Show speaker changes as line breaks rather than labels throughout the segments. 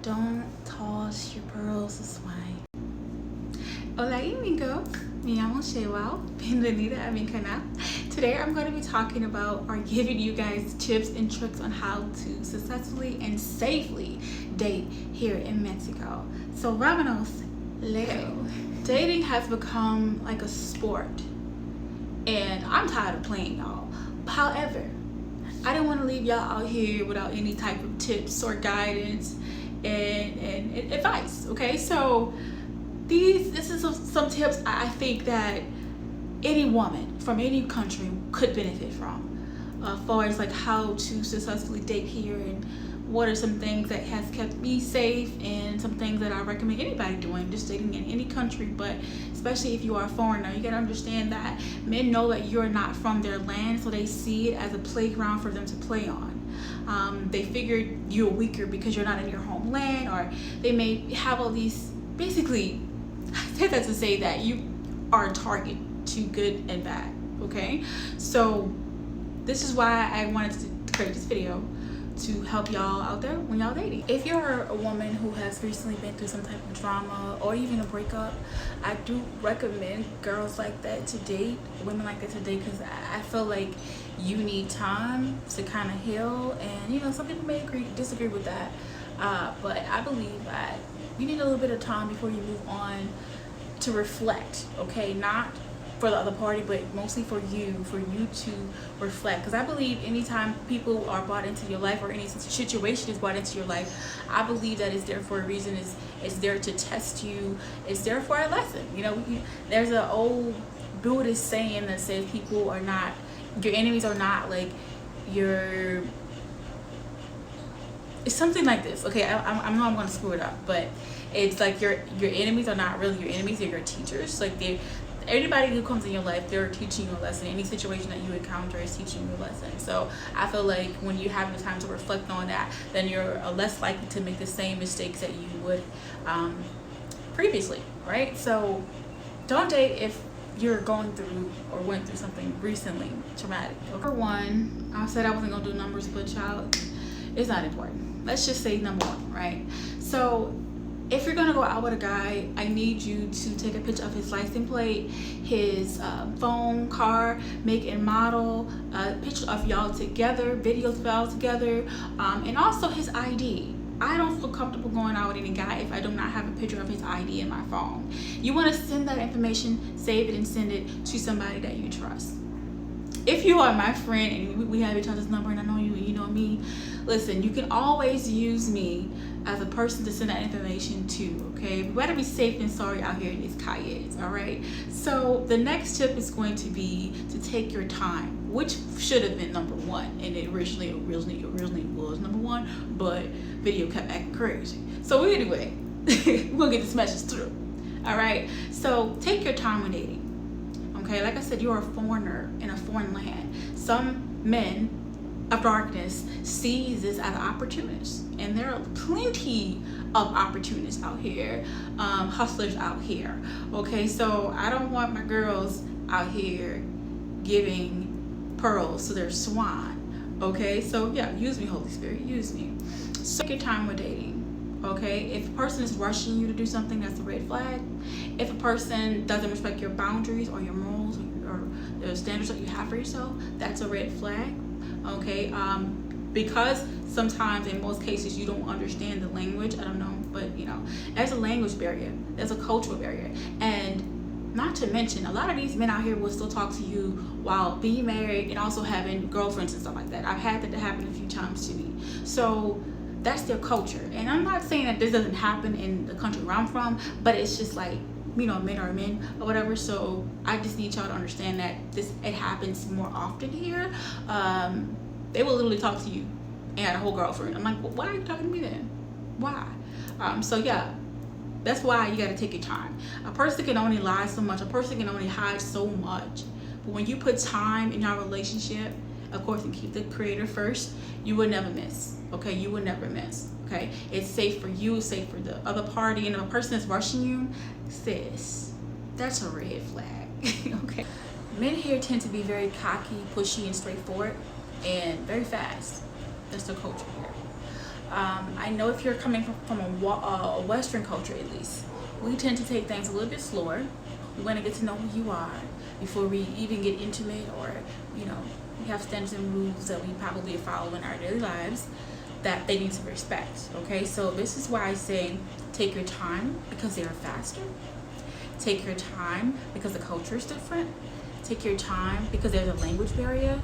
Don't toss your pearls this way. Hola amigo, me llamo Shewal, bienvenida a mi canal. Today I'm going to be talking about or giving you guys tips and tricks on how to successfully and safely date here in Mexico. So vámonos, Leo. Dating has become like a sport and I'm tired of playing, y'all. However, I didn't want to leave y'all out here without any type of tips or guidance and advice, okay? So this is some tips I think that any woman from any country could benefit from, as far as like how to successfully date here and what are some things that has kept me safe and some things that I recommend anybody doing just dating in any country. But especially if you are a foreigner, you gotta understand that men know that you're not from their land, so they see it as a playground for them to play on. They figure you're weaker because you're not in your homeland, or they may have all these, basically I say that to say that you are a target to good and bad, okay? So this is why I wanted to create this video, to help y'all out there when y'all dating. If you're a woman who has recently been through some type of drama or even a breakup, I do recommend girls like that to date, women like that to date, because I feel like you need time to kind of heal. And you know, some people may disagree with that, but I believe that you need a little bit of time before you move on to reflect, okay? Not for the other party, but mostly for you to reflect. Because I believe anytime people are brought into your life or any situation is brought into your life, I believe that it's there for a reason. It's there to test you. It's there for a lesson. You know, there's an old Buddhist saying that says people are not, your enemies are not like your, it's something like this, okay? I know I'm gonna screw it up, but it's like your enemies are not really your enemies, they're your teachers. Like everybody who comes in your life, they're teaching you a lesson. Any situation that you encounter is teaching you a lesson. So I feel like when you have the time to reflect on that, then you're less likely to make the same mistakes that you would previously, right? So don't date if you're going through or went through something recently traumatic. Number one, I said I wasn't gonna do numbers, but child, it's not important. Let's just say number one, right? So if you're gonna go out with a guy, I need you to take a picture of his license plate, his phone, car, make and model, a picture of y'all together, videos of y'all together, and also his ID. I don't feel comfortable going out with any guy if I do not have a picture of his ID in my phone. You wanna send that information, save it and send it to somebody that you trust. If you are my friend and we have each other's number and I know you and you know me, listen, you can always use me as a person to send that information to, okay? We better be safe than sorry out here in these Cayes, all right? So the next tip is going to be to take your time, which should have been number one, and it originally was number one, but video kept acting crazy. So anyway, we'll get this message through, all right? So take your time when dating. Okay, like I said, you're a foreigner in a foreign land. Some men of darkness sees this as an opportunist, and there are plenty of opportunists out here, hustlers out here. Okay, so I don't want my girls out here giving pearls to their swan. Okay, so yeah, use me, Holy Spirit, use me. So take your time with dating. Okay, if a person is rushing you to do something, that's a red flag. If a person doesn't respect your boundaries or your morals or the standards that you have for yourself, that's a red flag. Okay, because sometimes in most cases you don't understand the language. I don't know, but you know, there's a language barrier, there's a cultural barrier, and not to mention a lot of these men out here will still talk to you while being married and also having girlfriends and stuff like that. I've had that to happen a few times to me. So that's their culture, and I'm not saying that this doesn't happen in the country where I'm from, but it's just like, you know, men are men or whatever. So I just need y'all to understand that it happens more often here. They will literally talk to you and had a whole girlfriend. I'm like, well, why are you talking to me then? Why? So yeah, that's why you got to take your time. A person can only lie so much, a person can only hide so much, but when you put time in your relationship, of course, and keep the creator first, you will never miss. Okay, you will never miss. Okay, it's safe for you, it's safe for the other party, and if a person is rushing you, sis, that's a red flag. Okay, men here tend to be very cocky, pushy, and straightforward, and very fast. That's the culture here. I know if you're coming from a Western culture, at least, we tend to take things a little bit slower. We want to get to know who you are before we even get intimate, or, you know, we have standards and rules that we probably follow in our daily lives that they need to respect. Okay, so this is why I say take your time, because they are faster. Take your time because the culture is different. Take your time because there's a language barrier.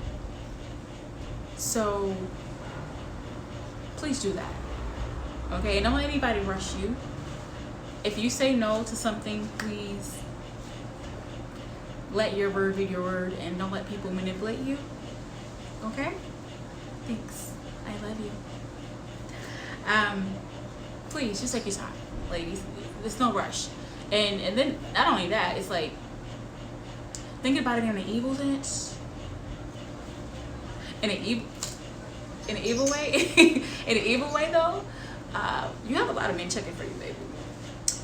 So please do that. Okay, and don't let anybody rush you. If you say no to something, please let your word be your word and don't let people manipulate you. Okay? Thanks. I love you. Please just take your time, ladies. There's no rush. And then not only that, it's like, thinking about it in an evil sense, in an evil way, in an evil way though, you have a lot of men checking for you, baby.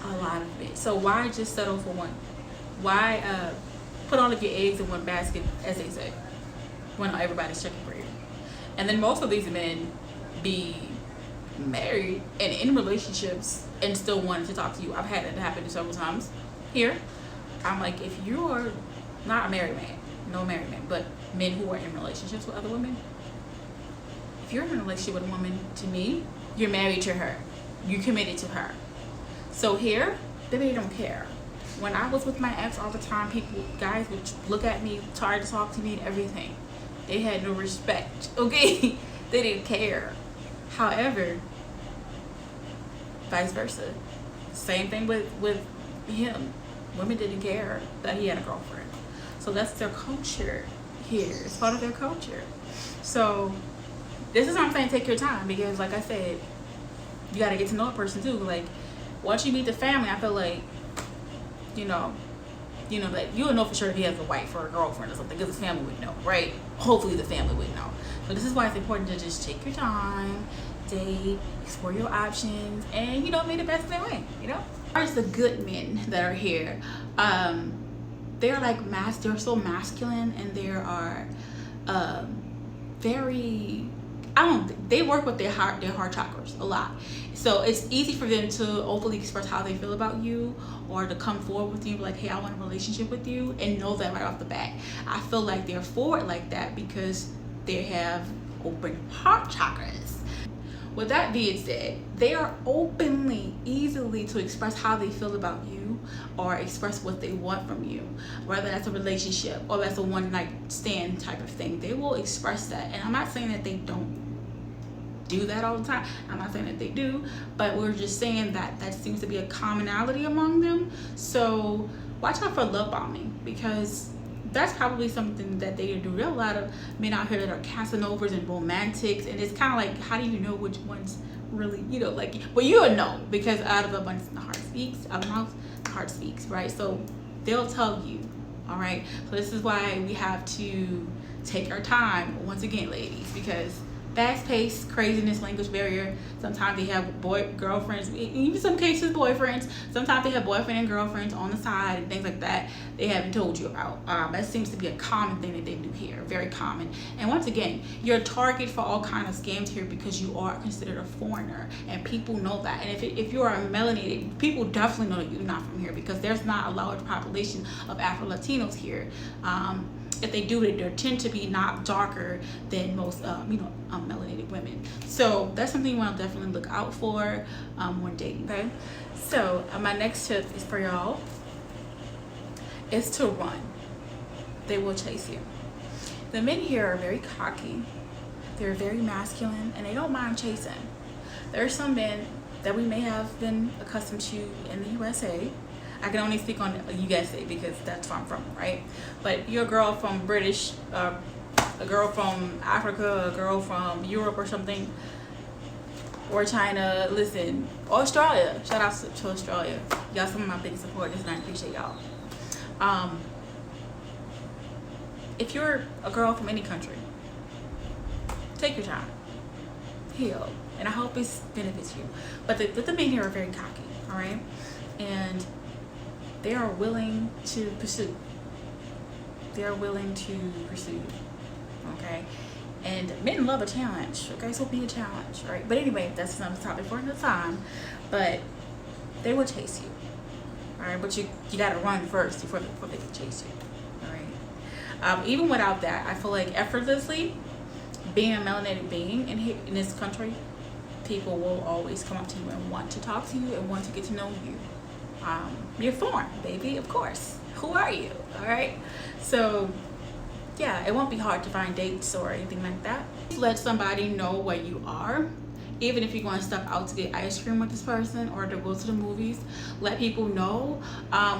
A lot of men. So why just settle for one? Why put all of your eggs in one basket, as they say, when everybody's checking for you? And then most of these men be married and in relationships and still wanting to talk to you. I've had it happen several times here. I'm like, if you're not a married man, no married men, but men who are in relationships with other women, if you're in a relationship with a woman, to me, you're married to her. You're committed to her. So here, they don't care. When I was with my ex all the time, guys would look at me, try to talk to me and everything. They had no respect, okay? They didn't care. However, vice versa. Same thing with him. Women didn't care that he had a girlfriend. So that's their culture here. It's part of their culture. So this is what I'm saying, take your time, because like I said, you got to get to know a person too. Like, once you meet the family, I feel like, you know, that you'll know for sure if he has a wife or a girlfriend or something, because the family would know, right? Hopefully the family would know. So this is why it's important to just take your time, date, explore your options, and, you know, make the best of their way, you know? There's the good men that are here. They're like they're so masculine, and they are very, they work with their heart chakras a lot. So it's easy for them to openly express how they feel about you, or to come forward with you like, hey, I want a relationship with you, and know that right off the bat. I feel like they're forward like that because they have open heart chakras. With that being said, they are openly, easily to express how they feel about you, or express what they want from you, whether that's a relationship or that's a one night stand type of thing. They will express that. And I'm not saying that they don't do that all the time. I'm not saying that they do, but we're just saying that seems to be a commonality among them. So watch out for love bombing, because that's probably something that they do. There are a lot of men out here that are Casanovas and romantics, and it's kind of like, how do you know which one's really, you know, like, well, you'll know, because out of abundance the heart speaks, out of the mouth the heart speaks, right? So they'll tell you, all right? So this is why we have to take our time, once again, ladies, because fast-paced craziness, language barrier. Sometimes they have girlfriends, even some cases boyfriends. Sometimes they have boyfriend and girlfriends on the side and things like that they haven't told you about. That seems to be a common thing that they do here, very common. And once again, you're a target for all kind of scams here, because you are considered a foreigner, and people know that. And if you are melanated, people definitely know that you're not from here, because there's not a large population of Afro-Latinos here. If they do, they tend to be not darker than most, melanated women. So that's something you want to definitely look out for when dating. Okay. So my next tip is for y'all is to run. They will chase you. The men here are very cocky. They're very masculine, and they don't mind chasing. There are some men that we may have been accustomed to in the USA. I can only speak on USA because that's where I'm from, right? But you're a girl from a girl from Africa, a girl from Europe or something, or China. Listen, Australia. Shout out to Australia. Y'all some of my biggest supporters, and I appreciate y'all. If you're a girl from any country, take your time, heal, and I hope it benefits you. But the men here are very cocky, all right? And they are willing to pursue. They are willing to pursue, okay? And men love a challenge, okay? So be a challenge, right? But anyway, that's another topic for another time. But they will chase you, all right? But you gotta run first before they can chase you, all right? Even without that, I feel like effortlessly, being a melanated being in this country, people will always come up to you and want to talk to you and want to get to know you. You're foreign, baby, of course. Who are you, all right? So yeah, it won't be hard to find dates or anything like that. Let somebody know where you are. Even if you're going to step out to get ice cream with this person or to go to the movies, let people know.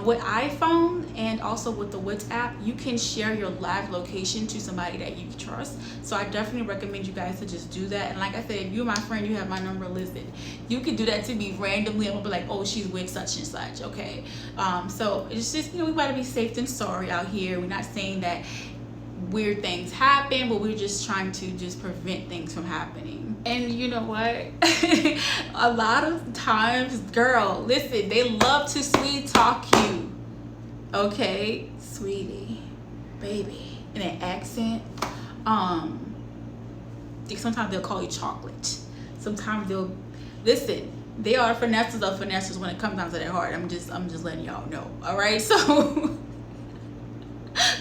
With iPhone and also with the WhatsApp, you can share your live location to somebody that you trust. So I definitely recommend you guys to just do that. And like I said, if you're my friend, you have my number listed. You can do that to me randomly. I'm gonna be like, oh, she's with such and such, okay? So it's just, we gotta be safe and sorry out here. We're not saying that weird things happen, but we're just trying to just prevent things from happening. And you know what? A lot of times, girl, listen, they love to sweet talk you, okay? Sweetie, baby, in an accent. Sometimes they'll call you chocolate. Sometimes they'll, listen, they are finesses of finesses when it comes down to their heart. I'm just letting y'all know, all right? So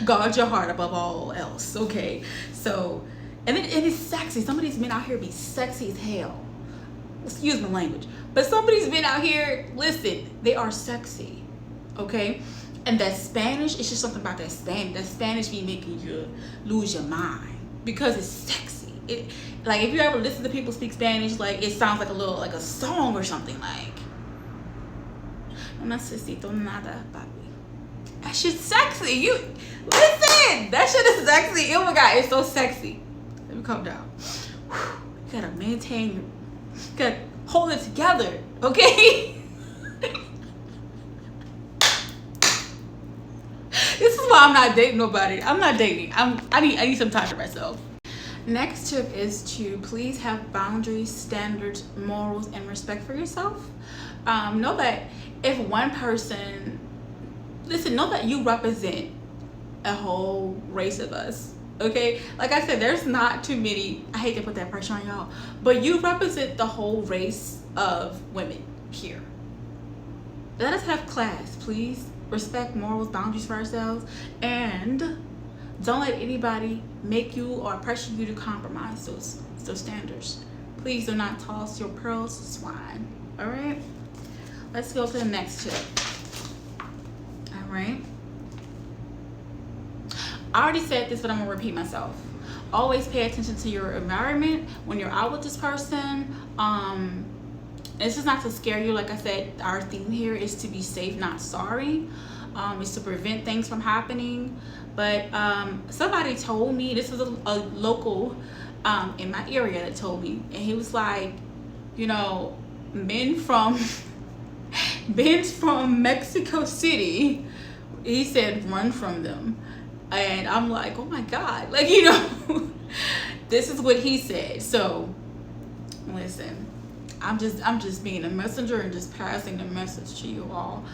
guard your heart above all else, okay? So, and it's sexy. Some of these men out here be sexy as hell. Excuse my language. But some of these men out here, listen, they are sexy, okay? And that Spanish, it's just something about that Spanish. That Spanish be making you lose your mind because it's sexy. Like, if you ever listen to people speak Spanish, like, it sounds like like a song or something, like, no necesito nada, papi. That shit's sexy. You listen. That shit is sexy. Oh my god, it's so sexy. Let me calm down. You gotta maintain. You gotta hold it together, okay? This is why I'm not dating nobody. I'm not dating. I need some time for myself. Next tip is to please have boundaries, standards, morals, and respect for yourself. Know that if one person, listen, know that you represent a whole race of us, okay? Like I said, there's not too many, I hate to put that pressure on y'all, but you represent the whole race of women here. Let us have class, please. Respect morals, boundaries for ourselves, and don't let anybody make you or pressure you to compromise those standards. Please do not toss your pearls to swine, all right? Let's go to the next tip. All right. I already said this, but I'm gonna repeat myself. Always pay attention to your environment when you're out with this person. This is not to scare you. Like I said, our theme here is to be safe, not sorry. It's to prevent things from happening. But somebody told me, this was a local in my area that told me, and he was like, men from Mexico City, he said, run from them. And I'm like, oh my God, like, this is what he said. So listen, I'm just being a messenger and just passing the message to you all.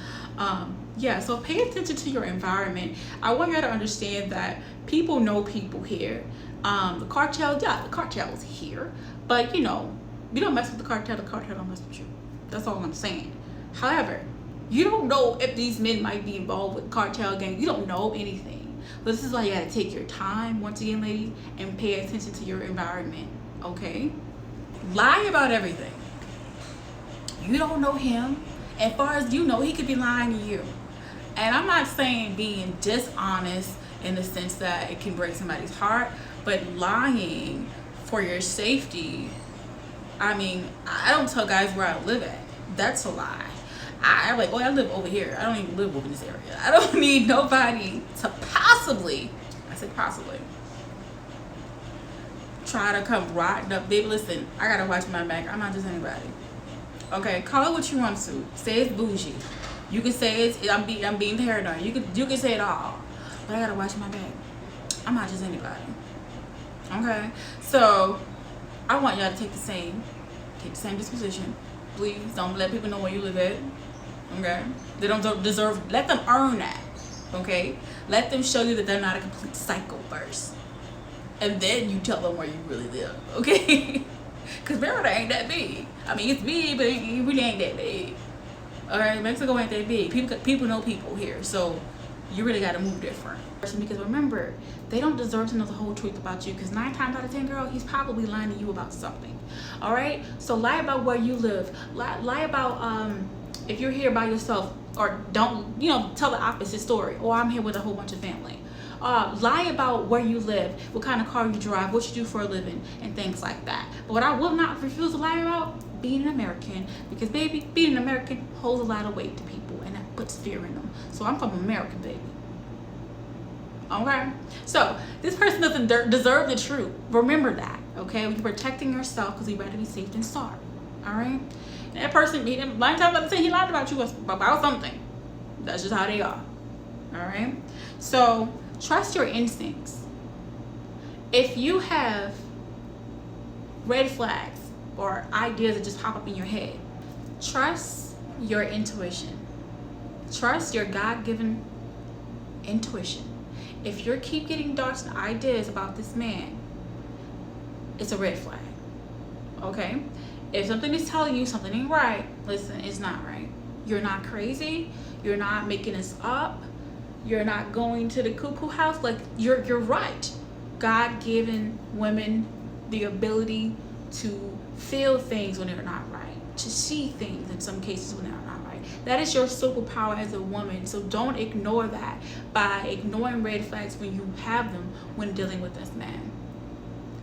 Yeah, so pay attention to your environment. I want you to understand that people know people here. The cartel is here, but you don't mess with the cartel don't mess with you. That's all I'm saying. However, you don't know if these men might be involved with cartel gang. You don't know anything. But this is why you gotta take your time, once again, ladies, and pay attention to your environment, okay? Lie about everything. You don't know him. As far as you know, he could be lying to you. And I'm not saying being dishonest in the sense that it can break somebody's heart, but lying for your safety. I mean, I don't tell guys where I live at. That's a lie. I'm like, I live over here. I don't even live over this area. I don't need nobody to possibly try to come riding up. Baby, listen, I gotta watch my back. I'm not just anybody. Okay, call it what you want to. Say it's bougie. You can say I'm being paranoid. You can say it all. But I gotta watch my back. I'm not just anybody. Okay? So I want y'all to take the same disposition. Please don't let people know where you live at. Okay? They don't deserve, let them earn that. Okay? Let them show you that they're not a complete psycho first. and then you tell them where you really live, okay? Because Florida ain't that big. I mean, it's big, but it really ain't that big. All right, Mexico ain't that big. People know people here, so you really got to move different. Because remember, they don't deserve to know the whole truth about you, because 9 times out of 10, girl, he's probably lying to you about something. All right, so lie about where you live. Lie about if you're here by yourself, or don't, tell the opposite story. Or I'm here with a whole bunch of family. Lie about where you live, what kind of car you drive, what you do for a living, and things like that. But what I will not refuse to lie about, being an American, because baby, being an American holds a lot of weight to people, and that puts fear in them. So I'm from America, baby. Okay, so this person doesn't deserve the truth. Remember that, okay? You're protecting yourself because you'd rather be safe than sorry. All right, and that person, 9 times out of 10, he lied about you about something. That's just how they are. All right, so trust your instincts. If you have red flags or ideas that just pop up in your head, trust your intuition. Trust your God-given intuition. If you keep getting thoughts and ideas about this man, it's a red flag. Okay? If something is telling you something ain't right, listen, it's not right. You're not crazy. You're not making this up. You're not going to the cuckoo house. Like, you're right. God-given women the ability to feel things when they're not right, to see things in some cases when they're not right. That is your superpower as a woman. So don't ignore that by ignoring red flags when you have them when dealing with this man.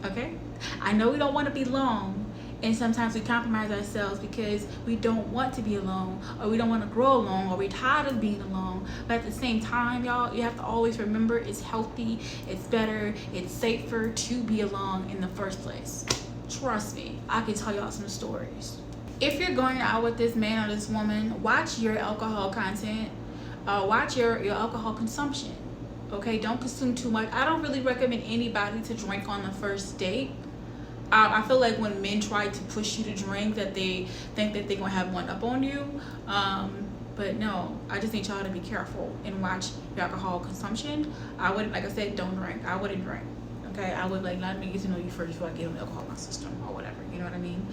Okay? I know we don't want to be alone, and sometimes we compromise ourselves because we don't want to be alone, or we don't want to grow alone, or we're tired of being alone. But at the same time, y'all, you have to always remember it's healthy, it's better, it's safer to be alone in the first place. Trust me, I can tell y'all some stories. If you're going out with this man or this woman, watch your alcohol content. Watch your alcohol consumption. Okay, don't consume too much. I don't really recommend anybody to drink on the first date. I feel like when men try to push you to drink, that they think that they're gonna have one up on you. But no, I just need y'all to be careful and watch your alcohol consumption. I wouldn't, like I said, don't drink. I wouldn't drink. Okay, I would let me get to know you first before I get on alcohol in my system or whatever. You know what I mean?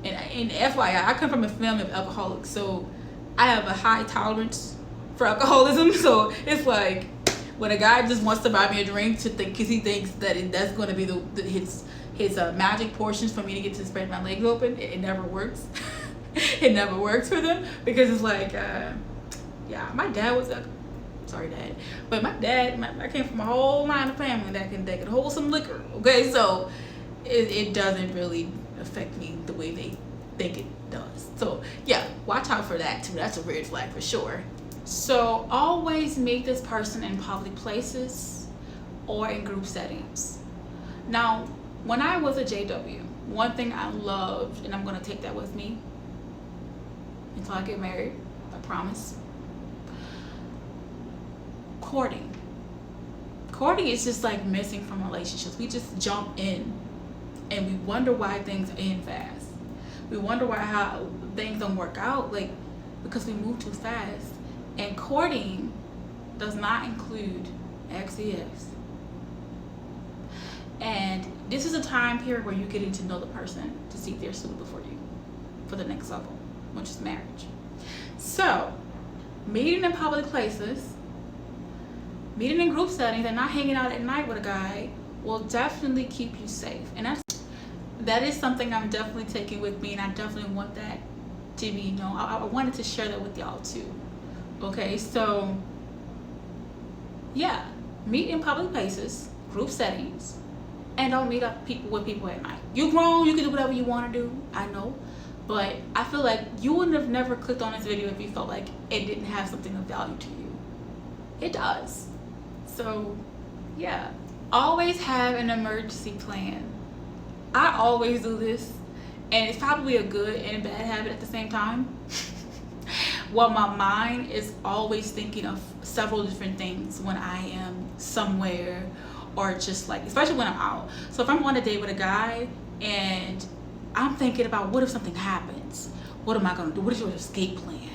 And FYI, I come from a family of alcoholics, so I have a high tolerance for alcoholism. So it's like when a guy just wants to buy me a drink because he thinks that that's going to be his magic portions for me to get to spread my legs open, it never works. It never works for them, because it's like, yeah, my dad was sorry, Dad, but my dad, I came from a whole line of family that could hold some liquor. Okay, so it doesn't really affect me the way they think it does. So yeah, watch out for that too. That's a red flag for sure. So always meet this person in public places or in group settings. Now, when I was a JW, one thing I loved, and I'm gonna take that with me until I get married, I promise. Courting. Courting is just like missing from relationships. We just jump in and we wonder why things end fast. We wonder how things don't work out, like because we move too fast. And courting does not include XES. And this is a time period where you're getting to know the person to see if they're suitable for you for the next level, which is marriage. So, meeting in public places, meeting in group settings, and not hanging out at night with a guy will definitely keep you safe. And that is something I'm definitely taking with me, and I definitely want that to be known. I wanted to share that with y'all too. Okay, so yeah, meet in public places, group settings, and don't meet up with people at night. You grown, you can do whatever you want to do, I know, but I feel like you wouldn't have never clicked on this video if you felt like it didn't have something of value to you. It does. So yeah, always have an emergency plan. I always do this, and it's probably a good and a bad habit at the same time. Well, my mind is always thinking of several different things when I am somewhere, or just like, especially when I'm out. So if I'm on a date with a guy and I'm thinking about, what if something happens? What am I gonna do? What is your escape plan?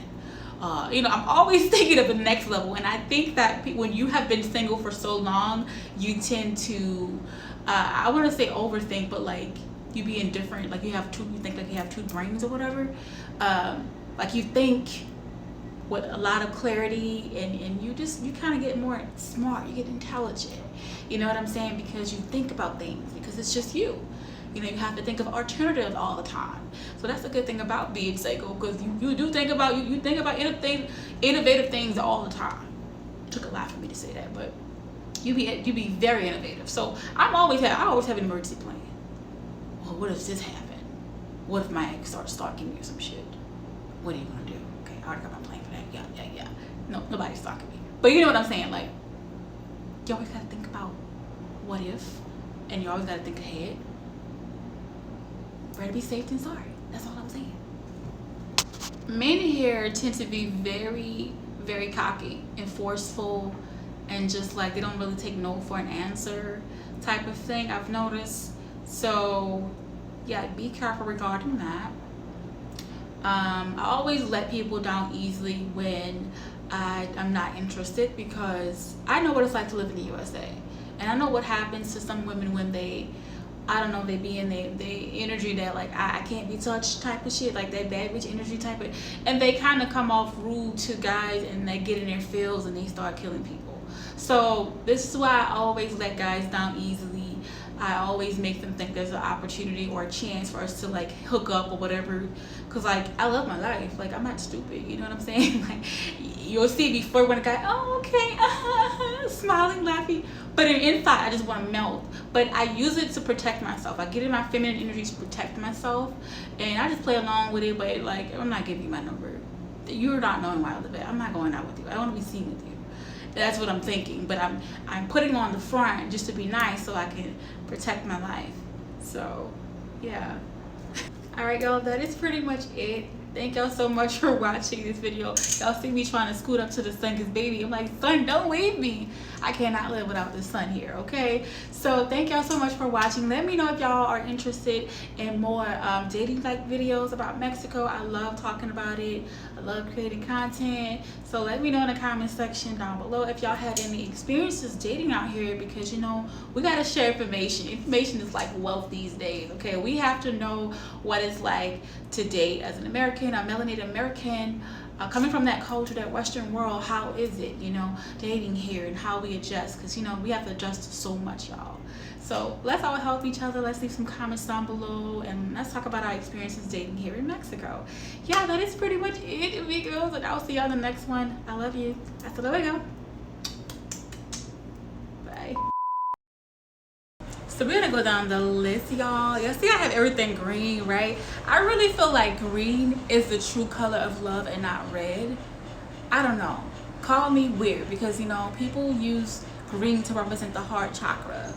You know, I'm always thinking of the next level, and I think that when you have been single for so long, you tend to, I want to say overthink, but like you be indifferent. Like you think like you have two brains or whatever. Like you think with a lot of clarity, and you kind of get more smart. You get intelligent. You know what I'm saying? Because you think about things because it's just you. You know, you have to think of alternatives all the time. So that's the good thing about being single, because you do think about you think about innovative things all the time. It took a lot for me to say that, but you be very innovative. So I always have an emergency plan. Well, what if this happen? What if my ex starts stalking me or some shit? What are you gonna do? Okay, I already got my plan for that. Yeah. No, nobody's stalking me. But you know what I'm saying? Like, you always gotta think about what if, and you always gotta think ahead. Better be safe than sorry. That's all I'm saying. Men here tend to be very, very cocky and forceful, and just like they don't really take no for an answer type of thing, I've noticed. So yeah, be careful regarding that. I always let people down easily when I'm not interested, because I know what it's like to live in the USA, and I know what happens to some women when they be in the energy that like I can't be touched type of shit, like that bad bitch energy type of, and they kind of come off rude to guys, and they get in their feels and they start killing people. So this is why I always let guys down easily. I always make them think there's an opportunity or a chance for us to like hook up or whatever, because like I love my life. Like I'm not stupid, you know what I'm saying? Like you'll see before when a guy, oh okay, smiling, laughing, but inside I just want to melt. But I use it to protect myself. I get in my feminine energy to protect myself, and I just play along with it. But like I'm not giving you my number. You're not knowing where I live at. I'm not going out with you. I don't want to be seen with you. That's what I'm thinking, but I'm putting on the front just to be nice so I can protect my life. So yeah. All right, y'all, that is pretty much it. Thank y'all so much for watching this video. Y'all see me trying to scoot up to the sun, because baby, I'm like, sun, don't leave me. I cannot live without the sun here, okay? So thank y'all so much for watching. Let me know if y'all are interested in more dating like videos about Mexico. I love talking about it. I love creating content. So let me know in the comment section down below if y'all had any experiences dating out here, because you know we gotta share information. Information is like wealth these days, okay? We have to know what it's like to date as an American, a melanated American, coming from that culture, that Western world. How is it, you know, dating here, and how we adjust, because you know we have to adjust to so much, y'all. So let's all help each other. Let's leave some comments down below, and let's talk about our experiences dating here in Mexico. Yeah, that is pretty much it, amigos, and I'll see y'all in the next one. I love you. Hasta luego. Bye. So we're gonna go down the list, y'all. Y'all see I have everything green, right? I really feel like green is the true color of love and not red. I don't know. Call me weird, because you know people use green to represent the heart chakra.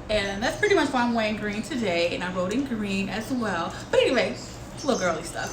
And that's pretty much why I'm wearing green today, and I wrote in green as well. But anyway, little girly stuff.